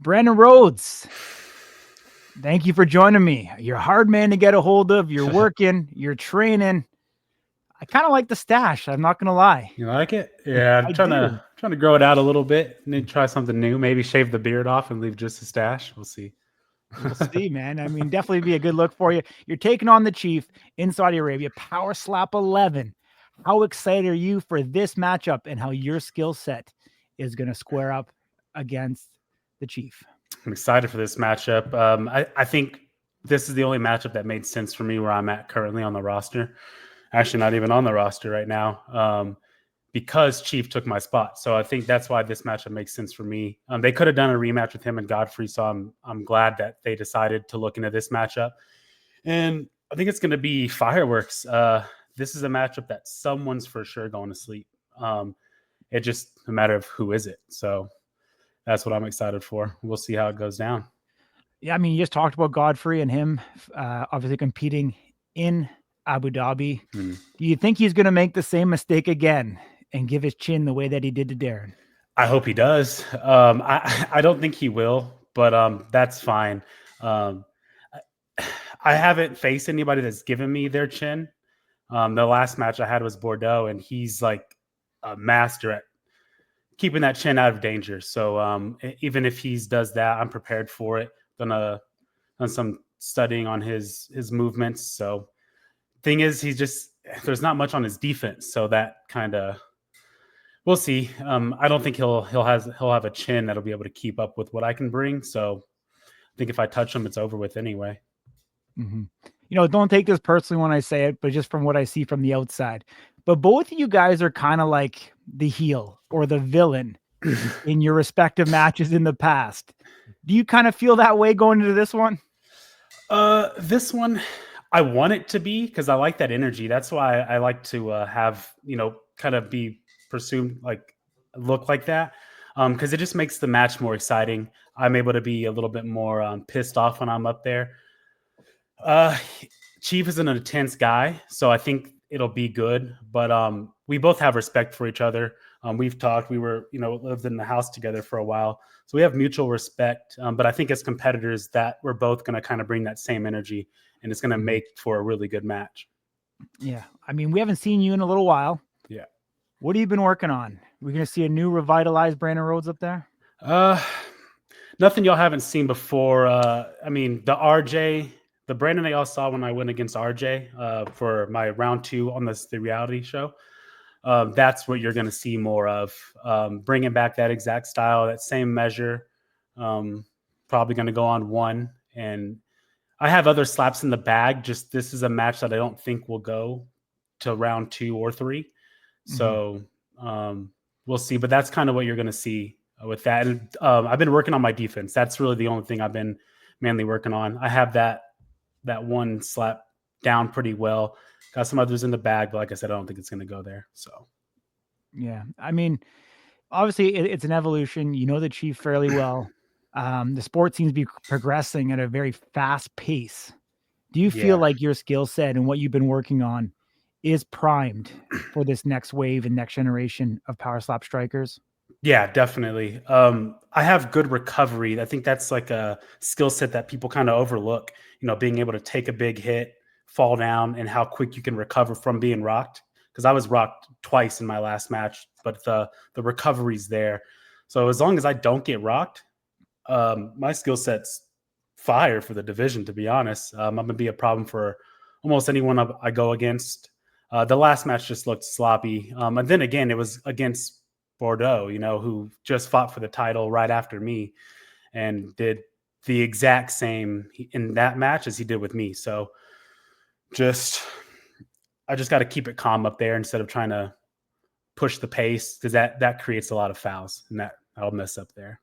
Branden Rhodes, thank you for joining me. You're a hard man to get a hold of. You're working, you're training. I kind of like the stash. I'm not going to lie. You like it? Yeah, I'm I trying to grow it out a little bit. Need to try something new. Maybe shave the beard off and leave just a stash. We'll see. We'll see, man. I mean, definitely be a good look for you. You're taking on the Chief in Saudi Arabia, Power Slap 11. How excited are you for this matchup and how your skill set is going to square up against the Chief? I'm excited for this matchup. I think this is the only matchup that made sense for me where I'm at currently on the roster. Actually, not even on the roster right now. Because Chief took my spot. So I think that's why this matchup makes sense for me. They could have done a rematch with him and Godfrey, so I'm glad that they decided to look into this matchup. And I think it's going to be fireworks. This is a matchup that someone's for sure going to sleep. It's just a matter of who is it. So that's what I'm excited for. We'll see how it goes down. Yeah, I mean, you just talked about Godfrey and him obviously competing in Abu Dhabi. Do you think he's going to make the same mistake again and give his chin the way that he did to Darren? I hope he does. I don't think he will, but that's fine. I haven't faced anybody that's given me their chin. The last match I had was Bordeaux, and he's like a master at keeping that chin out of danger. So even if he does that, I'm prepared for it. Done some studying on his movements. So thing is, there's not much on his defense, so that kind of we'll see. I don't think he'll have a chin that'll be able to keep up with what I can bring. So I think if I touch him, it's over with anyway. Mm-hmm. You know, don't take this personally when I say it, but just from what I see from the outside. But both of you guys are kind of like the heel or the villain in your respective matches in the past. Do you kind of feel that way going into this one? This one, I want it to be because I like that energy. That's why I like to have, kind of be presumed like look like that. Because it just makes the match more exciting. I'm able to be a little bit more pissed off when I'm up there. Chief is an intense guy, so I think it'll be good. But we both have respect for each other. We've talked. We were, lived in the house together for a while, so we have mutual respect. But I think as competitors, that we're both going to kind of bring that same energy, and it's going to make for a really good match. Yeah, I mean, we haven't seen you in a little while. Yeah. What have you been working on? We're going to see a new revitalized Branden Rhodes up there? Nothing y'all haven't seen before. I mean, the Branden that y'all saw when I went against RJ for my round 2 on the reality show. That's what you're going to see more of. Bringing back that exact style, that same measure. Probably going to go on 1. And I have other slaps in the bag. Just this is a match that I don't think will go to round 2 or 3. So we'll see. But that's kind of what you're going to see with that. And I've been working on my defense. That's really the only thing I've been mainly working on. I have that one slap down pretty well. Got some others in the bag, but like I said, I don't think it's going to go there. So, yeah, I mean, obviously it's an evolution. You know the Chief fairly well. The sport seems to be progressing at a very fast pace. Do you feel like your skill set and what you've been working on is primed for this next wave and next generation of power slap strikers? Yeah, definitely. I have good recovery. I think that's like a skill set that people kind of overlook, being able to take a big hit, fall down, and how quick you can recover from being rocked. Because I was rocked twice in my last match, but the recovery's there. So as long as I don't get rocked, my skill set's fire for the division, to be honest. I'm going to be a problem for almost anyone I go against. The last match just looked sloppy. And then again, it was against Bordeaux, who just fought for the title right after me and did the exact same in that match as he did with me. So I just got to keep it calm up there instead of trying to push the pace, because that creates a lot of fouls, and that'll mess up there.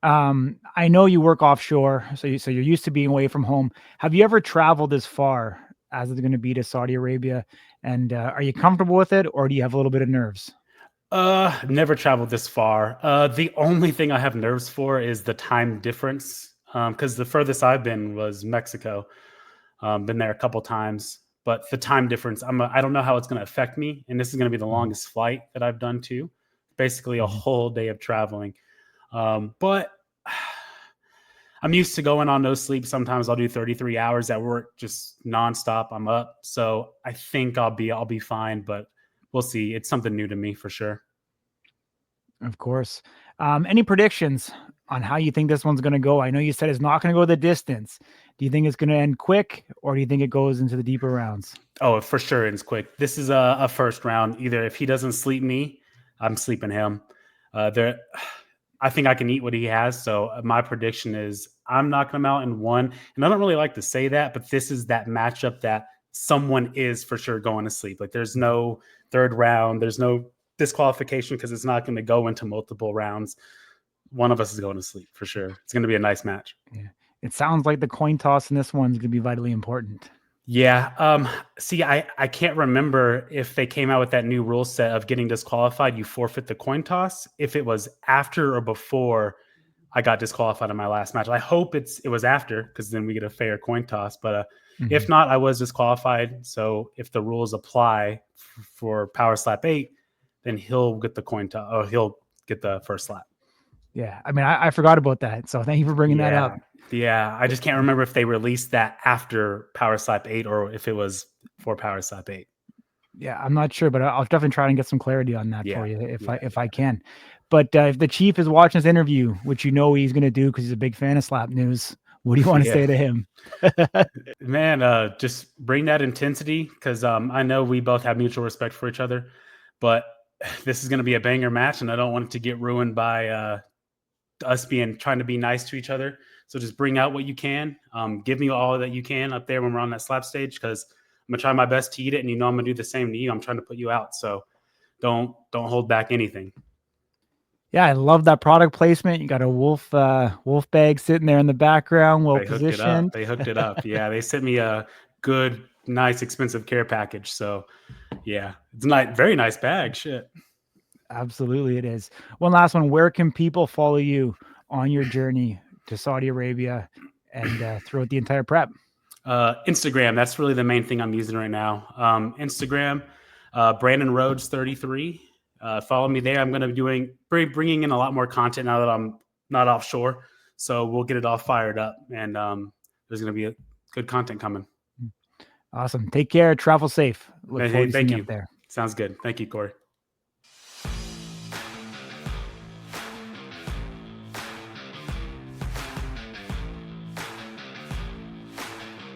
I know you work offshore, so you're used to being away from home. Have you ever traveled as far as it's going to be to Saudi Arabia? And are you comfortable with it, or do you have a little bit of nerves? Never traveled this far. The only thing I have nerves for is the time difference. Because the furthest I've been was Mexico. Been there a couple times, but the time difference, I don't know how it's going to affect me. And this is going to be the longest flight that I've done too. Basically a whole day of traveling. But I'm used to going on no sleep. Sometimes I'll do 33 hours at work, just nonstop. I'm up. So I think I'll be fine, but we'll see. It's something new to me for sure. Of course. Any predictions on how you think this one's going to go? I know you said it's not going to go the distance. Do you think it's going to end quick, or do you think it goes into the deeper rounds? Oh, for sure, it's quick. This is a first round. Either if he doesn't sleep me, I'm sleeping him. I think I can eat what he has. So my prediction is I'm knocking him out in one. And I don't really like to say that, but this is that matchup that someone is for sure going to sleep. Like there's no third round. There's no disqualification because it's not going to go into multiple rounds. One of us is going to sleep for sure. It's going to be a nice match. Yeah. It sounds like the coin toss in this one's going to be vitally important. Yeah. See, I can't remember if they came out with that new rule set of getting disqualified, you forfeit the coin toss. If it was after or before I got disqualified in my last match. I hope it was after, because then we get a fair coin toss. But if not, I was disqualified. So if the rules apply for Power Slap 8, then he'll get the coin toss, or he'll get the first slap. Yeah. I mean, I forgot about that. So thank you for bringing that up. Yeah, I just can't remember if they released that after Power Slap 8 or if it was for Power Slap 8. Yeah, I'm not sure, but I'll definitely try and get some clarity on that for you if I can. But if the Chief is watching this interview, which you know he's going to do because he's a big fan of Slap News, what do you want to say to him? Man, just bring that intensity, because I know we both have mutual respect for each other, but this is going to be a banger match, and I don't want it to get ruined by us trying to be nice to each other. So just bring out what you can. Give me all that you can up there when we're on that slap stage, because I'm gonna try my best to eat it, and I'm gonna do the same to you. I'm trying to put you out, so don't hold back anything. Yeah, I love that product placement. You got a wolf bag sitting there in the background, well positioned. They hooked it up. Yeah, they sent me a good, nice, expensive care package. So yeah, it's a very nice bag. Shit. Absolutely, it is. One last one. Where can people follow you on your journey to Saudi Arabia and throughout the entire prep? Instagram. That's really the main thing I'm using right now. Instagram, Branden Rhodes 33. Follow me there. I'm going to be bringing in a lot more content now that I'm not offshore. So we'll get it all fired up, and there's going to be a good content coming. Awesome. Take care. Travel safe. Look forward to seeing you up there. Sounds good. Thank you, Corey.